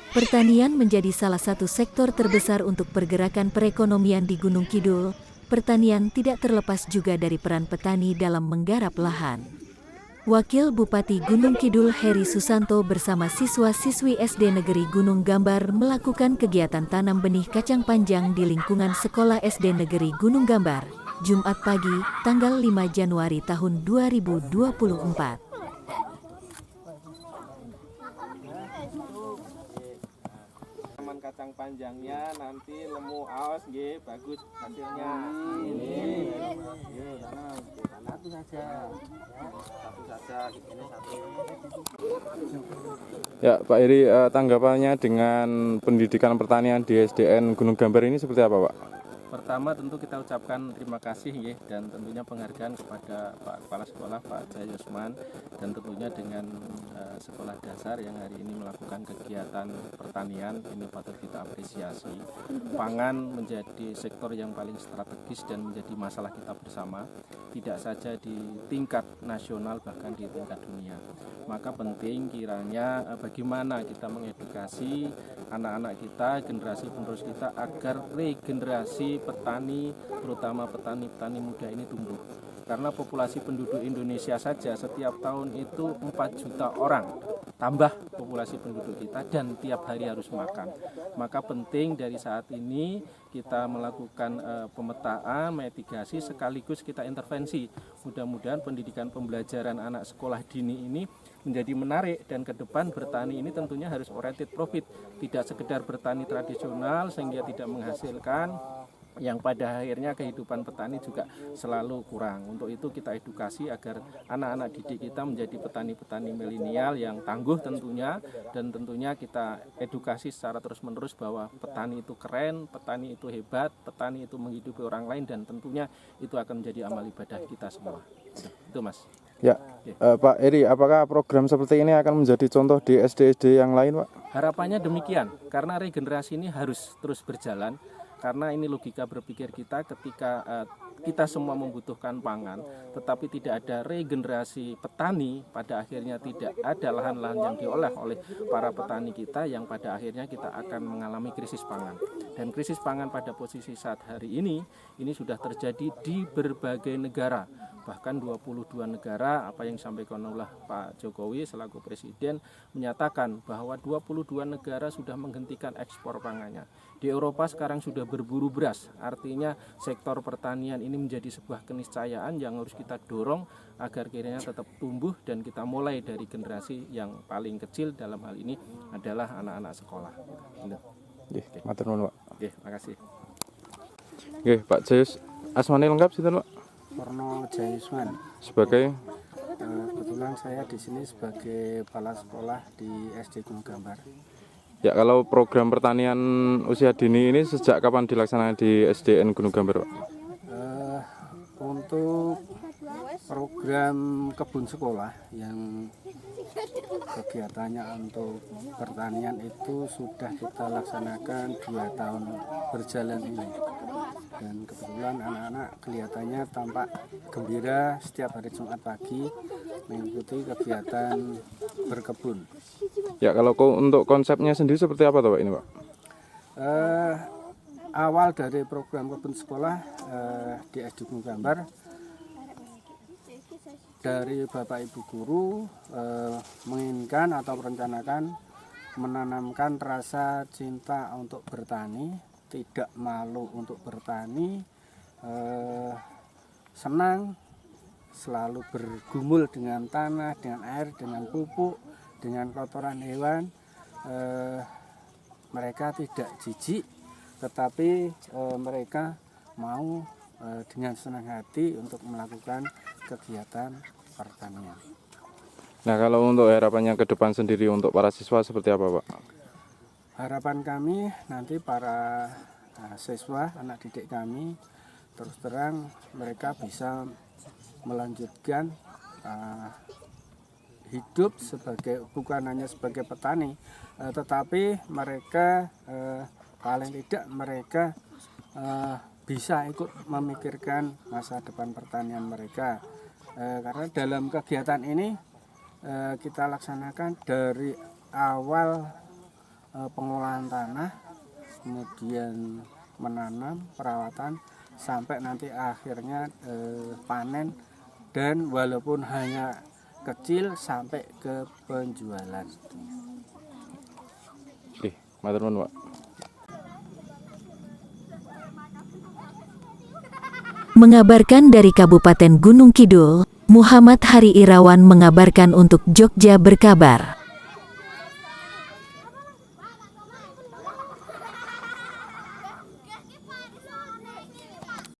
Pertanian menjadi salah satu sektor terbesar untuk pergerakan perekonomian di Gunung Kidul. Pertanian tidak terlepas juga dari peran petani dalam menggarap lahan. Wakil Bupati Gunung Kidul Heri Susanto bersama siswa-siswi SD Negeri Gunung Gambar melakukan kegiatan tanam benih kacang panjang di lingkungan Sekolah SD Negeri Gunung Gambar, Jumat pagi, tanggal 5 Januari tahun 2024. Kacang panjangnya nanti lemu aos nggih bagus hasilnya. Satu saja. Satu saja ini satu. Ya, Pak Heri, tanggapannya dengan pendidikan pertanian di SDN Gunung Gambar ini seperti apa, Pak? Pertama tentu kita ucapkan terima kasih ya, dan tentunya penghargaan kepada Pak Kepala Sekolah Pak Jaya Yusman, dan tentunya dengan sekolah dasar yang hari ini melakukan kegiatan pertanian ini patut kita apresiasi. Pangan menjadi sektor yang paling strategis dan menjadi masalah kita bersama, tidak saja di tingkat nasional bahkan di tingkat dunia. Maka penting kiranya bagaimana kita mengedukasi anak-anak kita, generasi penerus kita agar regenerasi petani, terutama petani-petani muda ini tumbuh. Karena populasi penduduk Indonesia saja setiap tahun itu 4 juta orang, tambah populasi penduduk kita, dan tiap hari harus makan. Maka penting dari saat ini kita melakukan pemetaan, mitigasi, sekaligus kita intervensi. Mudah-mudahan pendidikan pembelajaran anak sekolah dini ini menjadi menarik, dan ke depan bertani ini tentunya harus oriented profit, tidak sekedar bertani tradisional sehingga tidak menghasilkan, yang pada akhirnya kehidupan petani juga selalu kurang. Untuk itu kita edukasi agar anak-anak didik kita menjadi petani-petani milenial yang tangguh tentunya, dan tentunya kita edukasi secara terus-menerus bahwa petani itu keren, petani itu hebat, petani itu menghidupi orang lain, dan tentunya itu akan menjadi amal ibadah kita semua. Itu Mas. Ya, Pak Heri, apakah program seperti ini akan menjadi contoh di SD-SD yang lain, Pak? Harapannya demikian, karena regenerasi ini harus terus berjalan. Karena ini logika berpikir kita ketika kita semua membutuhkan pangan, tetapi tidak ada regenerasi petani, pada akhirnya tidak ada lahan-lahan yang diolah oleh para petani kita, yang pada akhirnya kita akan mengalami krisis pangan. Dan krisis pangan pada posisi saat hari ini sudah terjadi di berbagai negara. Bahkan 22 negara, apa yang disampaikan oleh Pak Jokowi selaku Presiden, menyatakan bahwa 22 negara sudah menghentikan ekspor pangannya. Di Eropa sekarang sudah berburu beras, artinya sektor pertanian ini menjadi sebuah keniscayaan yang harus kita dorong agar kiranya tetap tumbuh, dan kita mulai dari generasi yang paling kecil, dalam hal ini adalah anak-anak sekolah. Oke, matur nuwun, Pak. Oke, makasih. Oke, Pak Jayus, asmane lengkap sinten, Pak? Warno Jaya Yusman. Sebagai Kebetulan saya di sini sebagai kepala sekolah di SD Gunung Gambar. Ya, kalau program pertanian usia dini ini sejak kapan dilaksanakan di SDN Gunung Gambar, Pak? Untuk program kebun sekolah yang kegiatannya untuk pertanian itu sudah kita laksanakan 2 tahun berjalan ini, dan kebetulan anak-anak kelihatannya tampak gembira setiap hari Jumat pagi mengikuti kegiatan berkebun. Ya, kalau untuk konsepnya sendiri seperti apa tuh, Pak, ini, Pak? Awal dari program kebun sekolah di SD Gunung Gambar, dari Bapak Ibu Guru menginginkan atau merencanakan menanamkan rasa cinta untuk bertani, tidak malu untuk bertani, senang selalu bergumul dengan tanah, dengan air, dengan pupuk, dengan kotoran hewan. Mereka tidak jijik, tetapi mereka mau dengan senang hati untuk melakukan kegiatan pertanian. Nah, kalau untuk harapannya ke depan sendiri untuk para siswa seperti apa, Pak? Harapan kami nanti para siswa, anak didik kami, terus terang mereka bisa melanjutkan hidup sebagai, bukan hanya sebagai petani, tetapi mereka paling tidak mereka bisa ikut memikirkan masa depan pertanian mereka. Karena dalam kegiatan ini kita laksanakan dari awal pengolahan tanah, kemudian menanam, perawatan, sampai nanti akhirnya panen, dan walaupun hanya kecil sampai ke penjualan. Matur nuwun, Pak. Mengabarkan dari Kabupaten Gunung Kidul, Muhammad Hari Irawan mengabarkan untuk Jogja Berkabar.